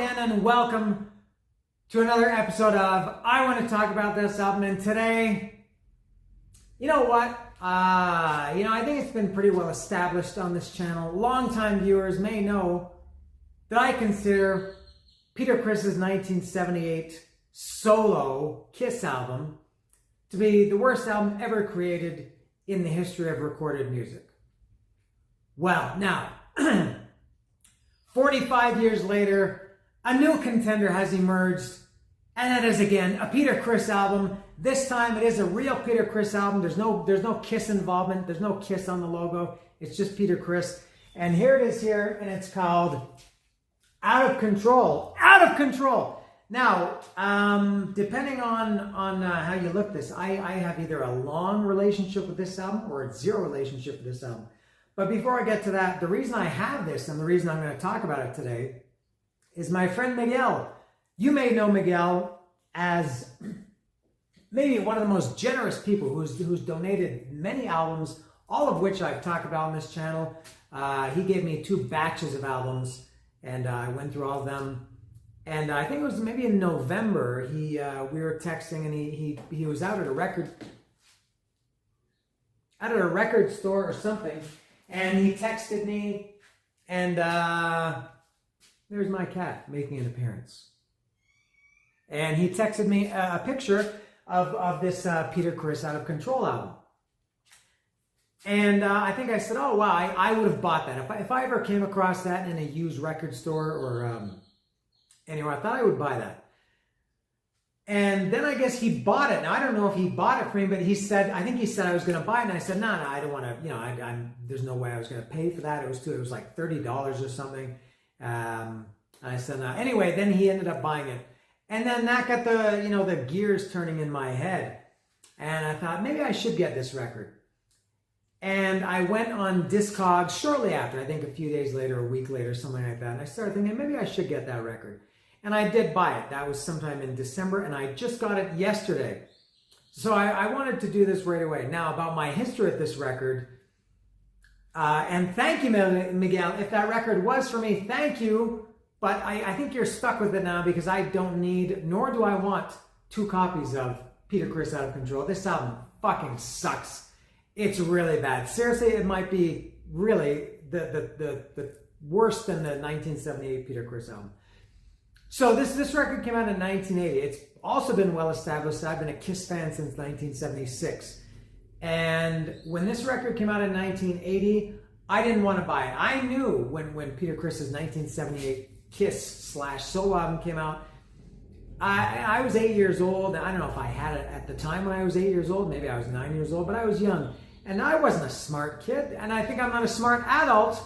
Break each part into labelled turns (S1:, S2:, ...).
S1: again and welcome to another episode of I Want to Talk About This album. And today, you know what? I think it's been pretty well established on this channel. Longtime viewers may know that I consider Peter Criss's 1978 solo Kiss album to be the worst album ever created in the history of recorded music. Well, now, 45 years later, a new contender has emerged, and that is again a Peter Criss album. This time it is a real Peter Criss album. There's no Kiss involvement. There's no Kiss on the logo. It's just Peter Criss. And here it is here, and it's called Out of Control. Out of Control. Now, depending on how you look at this, I have either a long relationship with this album or a zero relationship with this album. But before I get to that, the reason I have this and the reason I'm going to talk about it today is my friend Miguel. You may know Miguel as maybe one of the most generous people who's donated many albums, all of which I've talked about on this channel. He gave me 2 batches of albums, and I went through all of them. And I think it was maybe in November. We were texting, and he was out at a record store or something. And he texted me, and there's my cat making an appearance. And he texted me a picture of this Peter Criss Out of Control album. And I think I said, oh, wow, I would have bought that. If I ever came across that in a used record store or anywhere, I thought I would buy that. And then I guess he bought it. Now, I don't know if he bought it for me, but I think he said I was going to buy it. And I said, no, I don't want to, there's no way I was going to pay for that. It was like $30 or something. I said, no. Anyway, then he ended up buying it. And then that got the gears turning in my head. And I thought, maybe I should get this record. And I went on Discogs shortly after, I think a few days later, a week later, something like that. And I started thinking, maybe I should get that record. And I did buy it. That was sometime in December, and I just got it yesterday. So I wanted to do this right away. Now, about my history with this record, and thank you, Miguel. If that record was for me, thank you. But I think you're stuck with it now because I don't need, nor do I want 2 copies of Peter Criss Out of Control. This album fucking sucks. It's really bad. Seriously, it might be really the worse than the 1978 Peter Criss album. So this record came out in 1980. It's also been well established. I've been a Kiss fan since 1976. And when this record came out in 1980, I didn't want to buy it. I knew when Peter Criss's 1978 Kiss/solo album came out, I was 8 years old. I don't know if I had it at the time when I was 8 years old. Maybe I was 9 years old, but I was young. And I wasn't a smart kid. And I think I'm not a smart adult.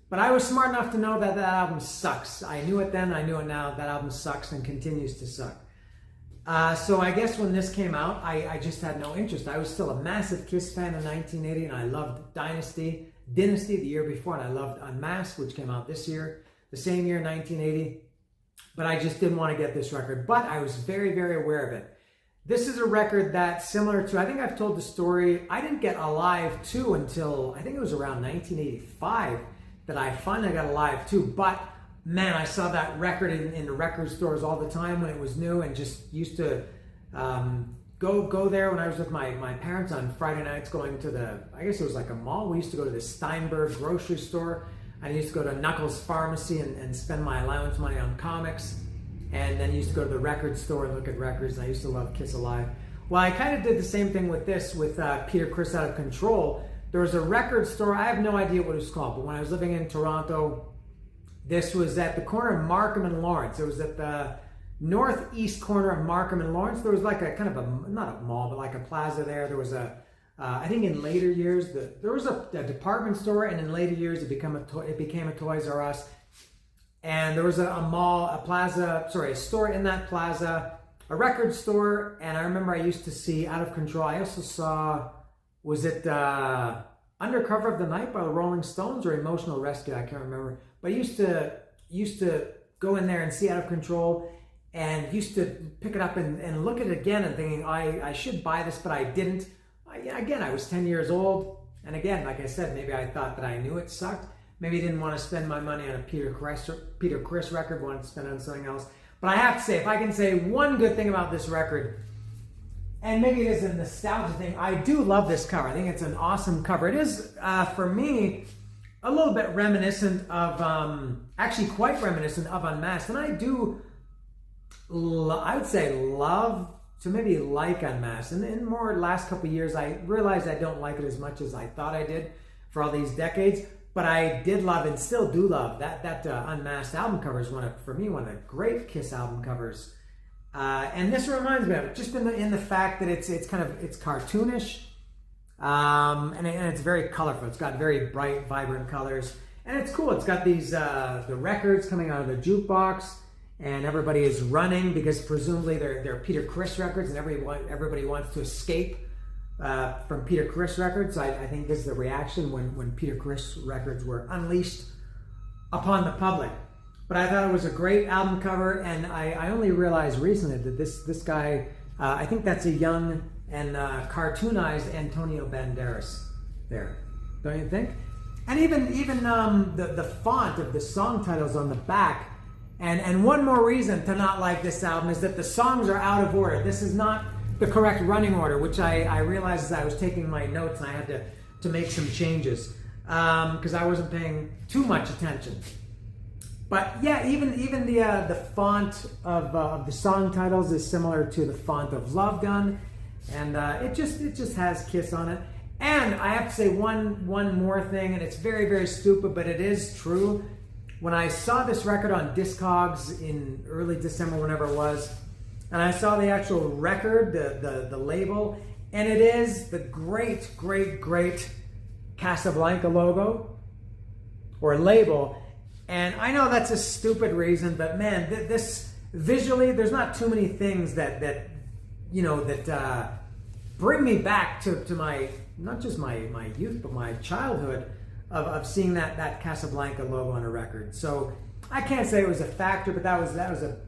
S1: But I was smart enough to know that album sucks. I knew it then, I knew it now. That album sucks and continues to suck. So I guess when this came out, I just had no interest. I was still a massive Kiss fan in 1980, and I loved Dynasty the year before, and I loved Unmasked, which came out this year, the same year, 1980. But I just didn't want to get this record. But I was very, very aware of it. This is a record that's similar to, I think I've told the story, I didn't get Alive 2 until, I think it was around 1985. That I finally got Alive 2, but man, I saw that record in the record stores all the time when it was new, and just used to go there when I was with my parents on Friday nights, going to I guess it was like a mall. We used to go to the Steinberg grocery store, and I used to go to Knuckles Pharmacy and spend my allowance money on comics, and then used to go to the record store and look at records, and I used to love Kiss Alive. Well, I kind of did the same thing with this, with Peter Criss Out of Control. There was a record store, I have no idea what it was called, but when I was living in Toronto, this was at the corner of Markham and Lawrence. It was at the northeast corner of Markham and Lawrence. There was like a kind of not a mall, but like a plaza there. There was I think in later years, there was a department store, and in later years it became a Toys R Us. And there was a store in that plaza, a record store, and I remember I used to see Out of Control. I also saw, was it Undercover of the Night by the Rolling Stones or Emotional Rescue? I can't remember. But I used to go in there and see Out of Control, and used to pick it up and look at it again and thinking, I should buy this, but I didn't. I was 10 years old. And again, like I said, maybe I thought that I knew it sucked. maybe didn't want to spend my money on a Peter Criss record, wanted to spend it on something else. But I have to say, if I can say one good thing about this record, and maybe it is a nostalgia thing, I do love this cover. I think it's an awesome cover. It is, for me, a little bit reminiscent of, actually quite reminiscent of Unmasked. And I do, I would say, love to maybe like Unmasked. And in more last couple of years, I realized I don't like it as much as I thought I did for all these decades. But I did love and still do love that Unmasked album cover is for me one of the great Kiss album covers. And this reminds me of it, just in the fact that it's cartoonish, and it's very colorful. It's got very bright, vibrant colors, and it's cool. It's got these the records coming out of the jukebox, and everybody is running because presumably they're Peter Criss records, and everybody wants to escape from Peter Criss records. So I think this is the reaction when Peter Criss records were unleashed upon the public. But I thought it was a great album cover, and I only realized recently that this guy, I think that's a young and cartoonized Antonio Banderas there, don't you think? And even the font of the song titles on the back. And one more reason to not like this album is that the songs are out of order. This is not the correct running order, which I realized as I was taking my notes, and I had to make some changes because I wasn't paying too much attention. But yeah, even the font of the song titles is similar to the font of Love Gun, and it just has Kiss on it. And I have to say one more thing, and it's very, very stupid, but it is true. When I saw this record on Discogs in early December, whenever it was, and I saw the actual record, the label, and it is the great, great, great Casablanca logo or label. And I know that's a stupid reason, but man, this visually, there's not too many things that bring me back to my, not just my youth, but my childhood of seeing that Casablanca logo on a record. So I can't say it was a factor, but that was a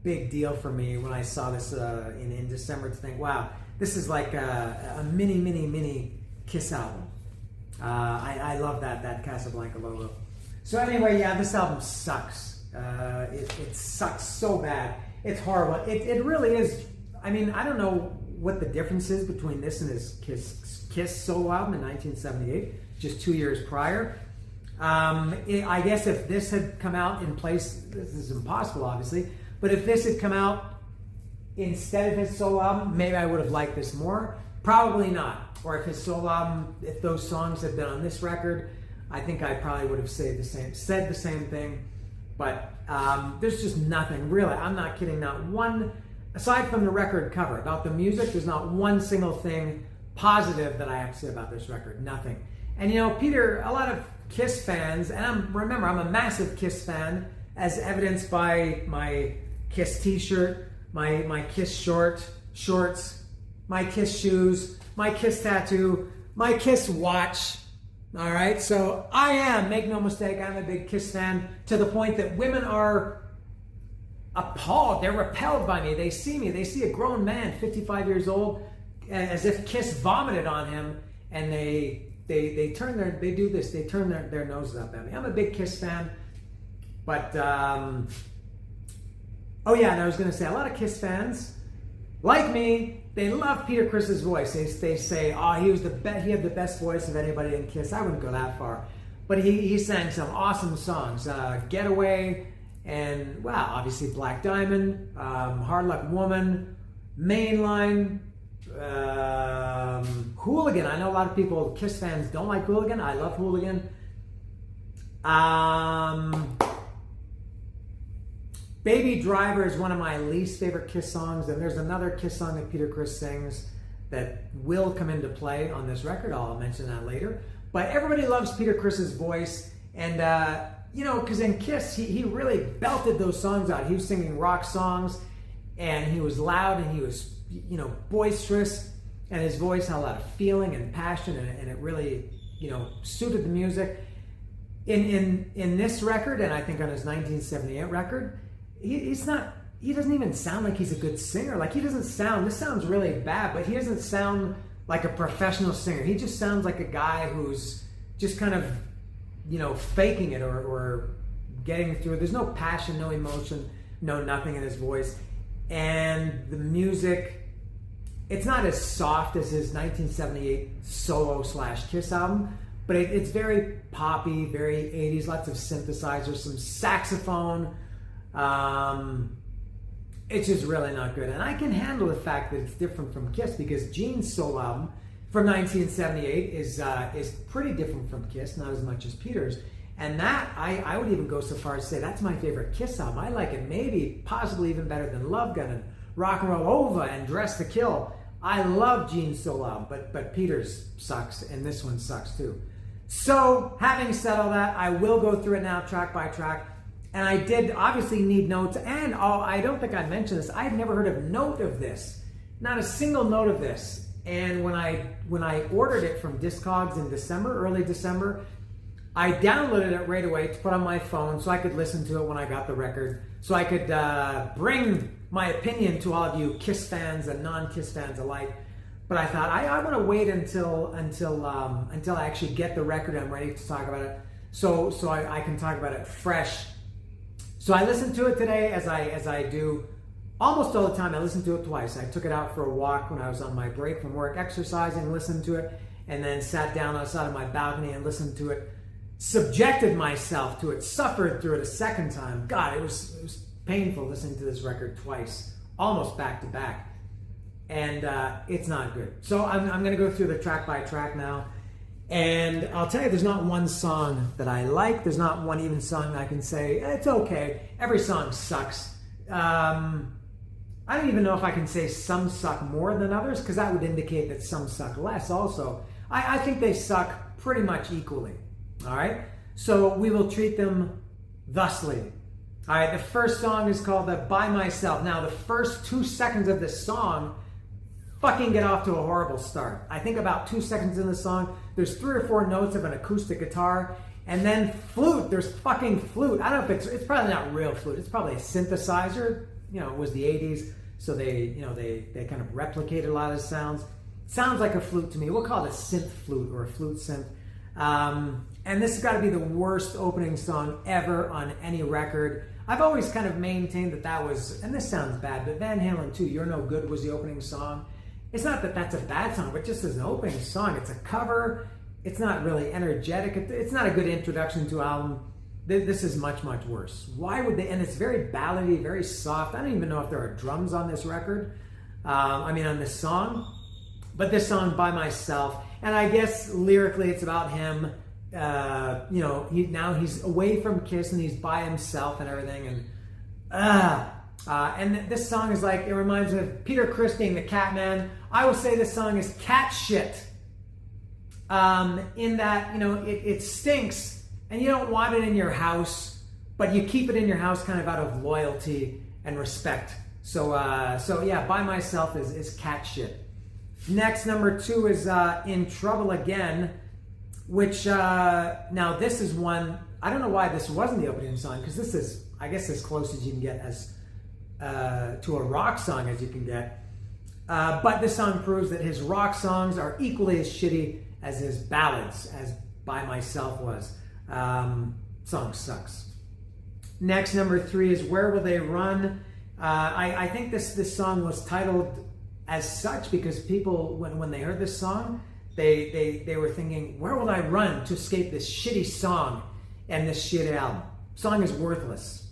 S1: big deal for me when I saw this in December, to think, wow, this is like a mini Kiss album. I love that Casablanca logo. So anyway, yeah, this album sucks. It sucks so bad. It's horrible. It really is. I mean, I don't know what the difference is between this and his Kiss solo album in 1978, just 2 years prior. I guess if this had come out in place, this is impossible, obviously, but if this had come out instead of his solo album, maybe I would have liked this more. Probably not. Or if his solo album, if those songs had been on this record, I think I probably would have said the same thing. But there's just nothing, really. I'm not kidding. Not one, aside from the record cover, about the music, there's not one single thing positive that I have to say about this record. Nothing. And you know, Peter, a lot of Kiss fans, and remember, I'm a massive Kiss fan, as evidenced by my Kiss t-shirt, my Kiss shorts, my Kiss shoes, my Kiss tattoo, my Kiss watch. All right, so I am, make no mistake, I'm a big Kiss fan, to the point that women are appalled, they're repelled by me. They see a grown man, 55 years old, as if Kiss vomited on him, and they turn their noses up at me. I'm a big Kiss fan, but oh yeah, and I was going to say, a lot of Kiss fans, like me, they love Peter Criss's voice. They say, oh, he had the best voice of anybody in Kiss. I wouldn't go that far, but he sang some awesome songs, Getaway, and wow, obviously Black Diamond, Hard Luck Woman, Mainline, Hooligan. I know a lot of people, Kiss fans, don't like Hooligan. I love Hooligan. Baby Driver is one of my least favorite Kiss songs, and there's another Kiss song that Peter Criss sings that will come into play on this record. I'll mention that later. But everybody loves Peter Criss's voice, and you know, because in Kiss, he really belted those songs out. He was singing rock songs, and he was loud, and he was, you know, boisterous, and his voice had a lot of feeling and passion, and it really, you know, suited the music. In this record, and I think on his 1978 record, he doesn't even sound like he's a good singer. Like, he doesn't sound, this sounds really bad, but he doesn't sound like a professional singer. He just sounds like a guy who's just kind of faking it or getting through. There's no passion, no emotion, no nothing in his voice. And the music, it's not as soft as his 1978 solo / Kiss album, but it's very poppy, very 80s, lots of synthesizers, some saxophone. It's just really not good. And I can handle the fact that it's different from Kiss, because Gene's solo album from 1978 is pretty different from Kiss, not as much as Peter's. And that, I would even go so far as to say that's my favorite Kiss album. I like it maybe, possibly even better than Love Gun and Rock and Roll Over and Dress to Kill. I love Gene's solo album, but Peter's sucks, and this one sucks too. So, having said all that, I will go through it now track by track. And I did obviously need notes, and I don't think I mentioned this. I had never heard a note of this, not a single note of this. And when I ordered it from Discogs in December, early December, I downloaded it right away to put on my phone so I could listen to it when I got the record, so I could bring my opinion to all of you Kiss fans and non-Kiss fans alike. But I thought I want to wait until I actually get the record and I'm ready to talk about it, so I can talk about it fresh. So I listened to it today, as I do almost all the time. I listened to it twice. I took it out for a walk when I was on my break from work, exercising, listened to it, and then sat down outside of my balcony and listened to it. Subjected myself to it, suffered through it a second time. God, it was painful listening to this record twice, almost back to back, and it's not good. So I'm going to go through the track by track now. And I'll tell you, there's not one song that I like. There's not one even song that I can say, it's okay. Every song sucks. I don't even know if I can say some suck more than others, because that would indicate that some suck less also. I think they suck pretty much equally. All right? So we will treat them thusly. All right, the first song is called By Myself. Now, the first 2 seconds of this song fucking get off to a horrible start. I think about 2 seconds in the song, there's 3 or 4 notes of an acoustic guitar, and then flute. There's fucking flute. I don't know if it's probably not real flute. It's probably a synthesizer. It was the 80s, so they kind of replicated a lot of the sounds. Sounds like a flute to me. We'll call it a synth flute or a flute synth. And this has got to be the worst opening song ever on any record. I've always kind of maintained that was, and this sounds bad, but Van Halen 2, You're No Good was the opening song. It's not that that's a bad song, but just as an opening song, it's a cover. It's not really energetic. It's not a good introduction to an album. This is much, much worse. Why would they? And it's very ballady, very soft. I don't even know if there are drums on this record. On this song. But this song, By Myself, and I guess lyrically it's about him. Now he's away from Kiss and he's by himself and everything. And this song is like, it reminds me of Peter Criss being the Catman. I will say this song is cat shit. In that, it stinks and you don't want it in your house, but you keep it in your house kind of out of loyalty and respect. So yeah, By Myself is cat shit. Next, number 2 is In Trouble Again, which, now this is one, I don't know why this wasn't the opening song, because this is, I guess, as close as you can get as to a rock song as you can get. But this song proves that his rock songs are equally as shitty as his ballads, as By Myself was. Song sucks. Next, number 3 is Where Will They Run? I think this song was titled as such because people, when they heard this song, they were thinking, where will I run to escape this shitty song and this shit album? Song is worthless.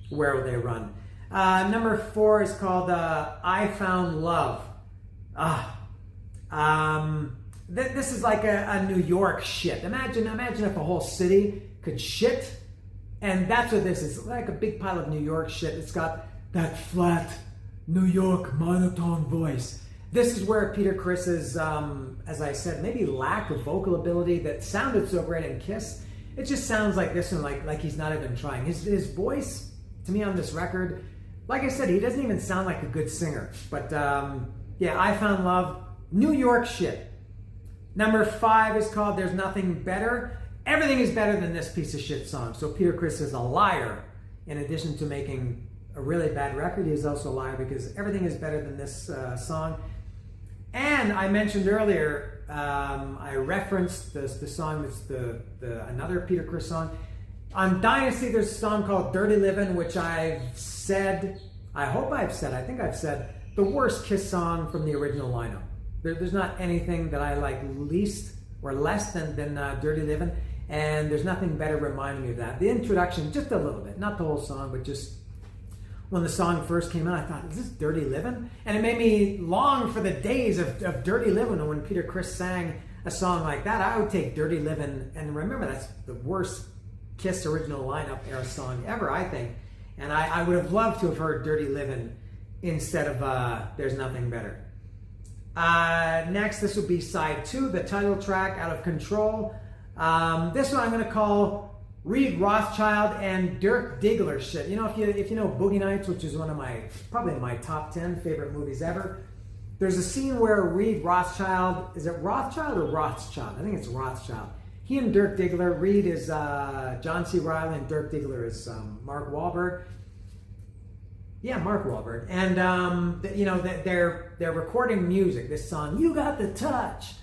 S1: Where will they run? Number 4 is called I Found Love. This is like a New York shit. Imagine if a whole city could shit, and that's what this is. It's like a big pile of New York shit. It's got that flat New York monotone voice. This is where Peter Criss's, as I said, maybe lack of vocal ability that sounded so great in Kiss. It just sounds like this one, like he's not even trying. His voice, to me on this record, like I said, he doesn't even sound like a good singer. But yeah, I Found Love, New York shit. Number 5 is called There's Nothing Better. Everything is better than this piece of shit song. So Peter Criss is a liar. In addition to making a really bad record, he is also a liar because everything is better than this song. And I mentioned earlier, I referenced the song that's another Peter Criss song. On Dynasty, there's a song called Dirty Livin', which I think I've said, the worst Kiss song from the original lineup. There's not anything that I like least or less than Dirty Livin', and there's nothing better reminding me of that. The introduction, just a little bit, not the whole song, but just when the song first came out, I thought, is this Dirty Livin'? And it made me long for the days of Dirty Livin', and when Peter Criss sang a song like that, I would take Dirty Livin', and remember, that's the worst Kiss original lineup era song ever, I think. And I would have loved to have heard Dirty Livin' instead of There's Nothing Better. Next, this would be side 2, the title track, Out of Control. This one I'm going to call Reed Rothschild and Dirk Diggler shit. You know, if you know Boogie Nights, which is one of probably my top 10 favorite movies ever, there's a scene where Reed Rothschild, is it Rothschild or Rothschild? I think it's Rothschild. He and Dirk Diggler, Reed is John C. Reilly and Dirk Diggler is Mark Wahlberg. Yeah, Mark Wahlberg. And, you know, they're recording music, this song, You Got the Touch.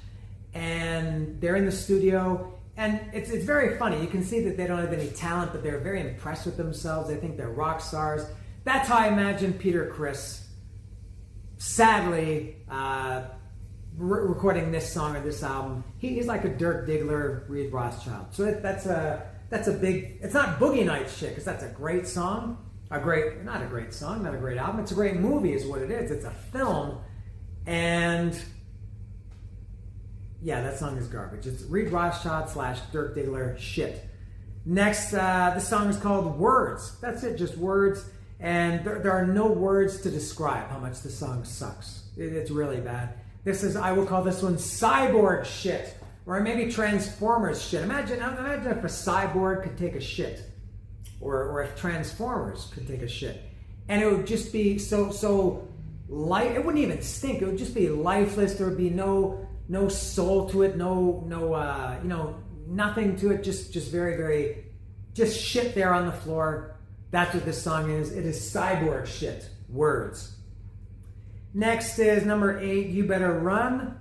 S1: And they're in the studio. And it's very funny. You can see that they don't have any talent, but they're very impressed with themselves. They think they're rock stars. That's how I imagine Peter Criss, sadly, recording this song or this album. He's like a Dirk Diggler, Reed Rothschild. So that's a big, it's not Boogie Nights shit, because that's a great song. Not a great song, not a great album. It's a great movie is what it is. It's a film. And yeah, that song is garbage. It's Reed Rothschild / Dirk Diggler shit. Next, the song is called Words. That's it, just words. And there are no words to describe how much the song sucks. It's really bad. I will call this one cyborg shit. Or maybe Transformers shit. Imagine if a cyborg could take a shit. Or if Transformers could take a shit. And it would just be so light. It wouldn't even stink. It would just be lifeless. There would be no soul to it, nothing to it, just very, very, just shit there on the floor. That's what this song is. It is cyborg shit. Words. Next is number 8, You Better Run.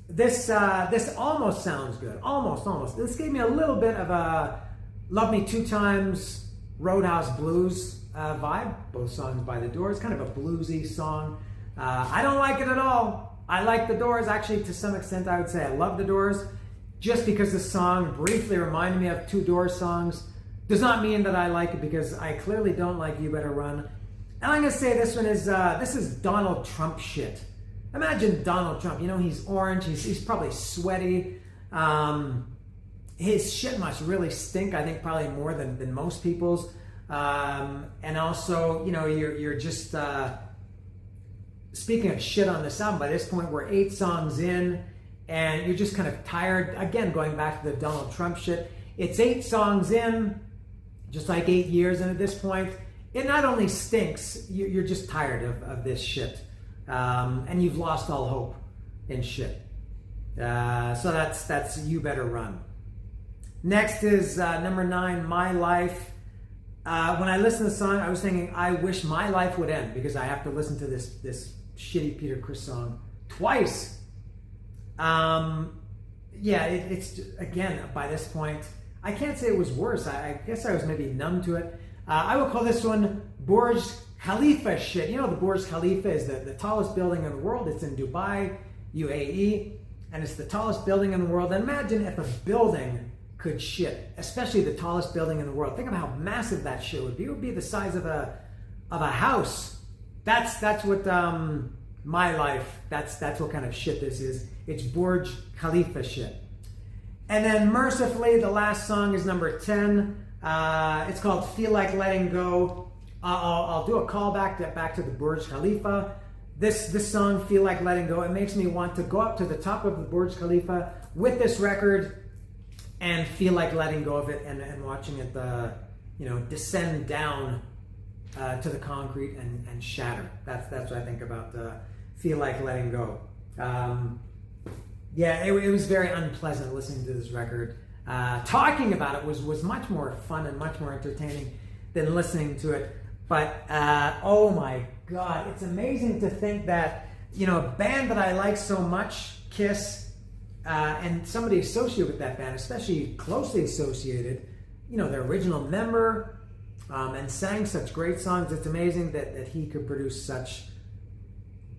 S1: This almost sounds good. Almost. This gave me a little bit of a Love Me Two Times Roadhouse Blues vibe. Both songs by The Doors. Kind of a bluesy song. I don't like it at all. I like The Doors. Actually, to some extent, I would say I love The Doors. Just because the song briefly reminded me of 2 Doors songs does not mean that I like it, because I clearly don't like You Better Run. And I'm going to say this one is, this is Donald Trump shit. Imagine Donald Trump. You know, he's orange. He's probably sweaty. His shit must really stink, I think probably more than most people's. And also, you know, you're just... Speaking of shit on this album, by this point we're 8 songs in, and you're just kind of tired. Again, going back to the Donald Trump shit. It's 8 songs in, just like 8 years in at this point. It not only stinks, you're just tired of this shit. And you've lost all hope in shit. So that's You Better Run. Next is number 9, My Life. When I listened to the song, I was thinking, I wish my life would end, because I have to listen to this shitty Peter Criss song twice. It's again, by this point, I can't say it was worse. I guess I was maybe numb to it. I will call this one Burj Khalifa shit. You know, the Burj Khalifa is the tallest building in the world. It's in Dubai, UAE, and it's the tallest building in the world. And imagine if a building could shit, especially the tallest building in the world. Think of how massive that shit would be. It would be the size of a house. That's what My Life. That's what kind of shit this is. It's Burj Khalifa shit. And then mercifully, the last song is number 10. It's called Feel Like Letting Go. I'll do a call back to the Burj Khalifa. This song, Feel Like Letting Go, it makes me want to go up to the top of the Burj Khalifa with this record and feel like letting go of it and watching it descend down to the concrete and shatter. That's what I think about Feel Like Letting Go. It was very unpleasant listening to this record. Talking about it was much more fun and much more entertaining than listening to it. But oh my God, it's amazing to think that, a band that I like so much, Kiss, and somebody associated with that band, especially closely associated, you know, their original member, and sang such great songs. It's amazing that he could produce such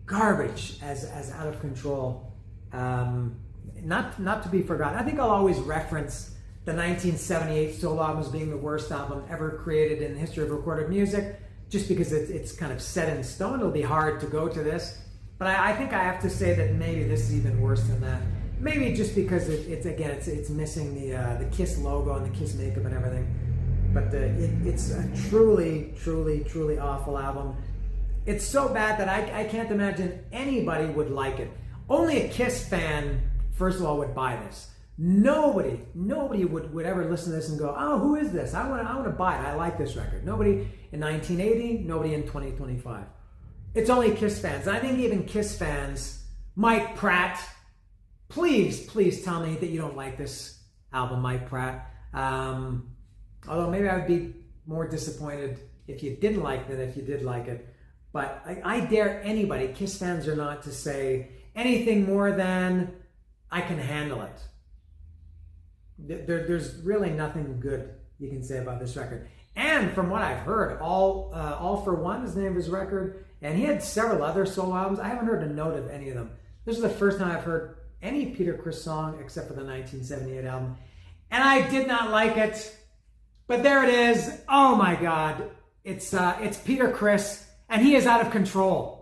S1: garbage as Out of Control. Not to be forgotten. I think I'll always reference the 1978 solo album as being the worst album ever created in the history of recorded music, just because it's kind of set in stone. It'll be hard to go to this, but I think I have to say that maybe this is even worse than that. Maybe just because it's missing the Kiss logo and the Kiss makeup and everything. But it's a truly awful album. It's so bad that I can't imagine anybody would like it. Only a Kiss fan, first of all, would buy this. Nobody would ever listen to this and go, oh, who is this? I want to buy it. I like this record. Nobody in 1980, nobody in 2025. It's only Kiss fans. And I think even Kiss fans, Mike Pratt, please tell me that you don't like this album, Mike Pratt. Although maybe I would be more disappointed if you didn't like it than if you did like it. But I dare anybody, Kiss fans or not, to say anything more than I can handle it. There's really nothing good you can say about this record. And from what I've heard, All For One is the name of his record, and he had several other solo albums. I haven't heard a note of any of them. This is the first time I've heard any Peter Criss song except for the 1978 album, and I did not like it. But there it is. Oh my God, it's Peter Criss, and he is out of control.